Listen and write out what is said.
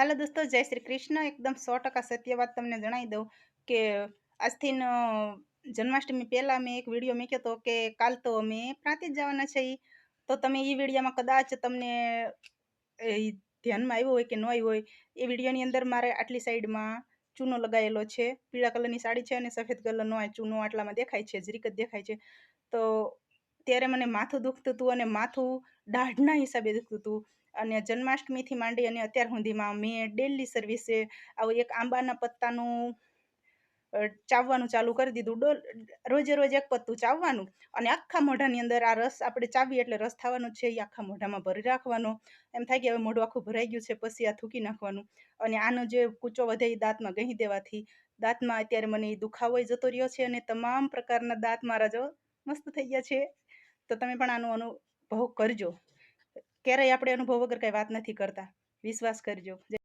હાલો દોસ્તો, જય શ્રી કૃષ્ણ. એકદમ 100% સત્ય વાત તમને જણાવી દઉં કે આજથી જન્માષ્ટમી પહેલાં મેં એક વિડીયો મૂક્યો હતો કે કાલ તો અમે પ્રાંતિજ જવાના છીએ. તો તમે એ વિડીયોમાં કદાચ તમને એ ધ્યાનમાં આવ્યો હોય કે ન આવ્યો હોય, એ વિડીયોની અંદર મારે આટલી સાઈડમાં ચૂનો લગાવેલો છે. પીળા કલરની સાડી છે અને સફેદ કલરનો આ ચૂનો આટલામાં દેખાય છે, જરીક જ દેખાય છે. તો ત્યારે મને માથું દુખતું હતું અને માથું દાઢના હિસાબે દુખતું હતું. અને જન્માષ્ટમીથી માંડી અને અત્યાર સુધીમાં મેં ડેલી સર્વિસે આવું એક આંબાના પત્તાનું ચાવવાનું ચાલુ કરી દીધું. રોજે રોજ એક પત્તું ચાવવાનું અને આખા મોઢાની અંદર આ રસ આપણે ચાવીએ એટલે રસ થવાનો છે, એ આખા મોઢામાં ભરી રાખવાનો. એમ થાય કે હવે મોઢું આખું ભરાઈ ગયું છે, પછી આ થૂકી નાખવાનું. અને આનો જે કૂચો વધે એ દાંતમાં ગહી દેવાથી દાંતમાં અત્યારે મને એ દુખાવો જતો રહ્યો છે અને તમામ પ્રકારના દાંત મારા જો મસ્ત થઈ ગયા છે. તો તમે પણ આનો અનુભવ કરજો. ક્યારેય આપણે અનુભવ વગર કઈ વાત નથી કરતા. વિશ્વાસ કરજો.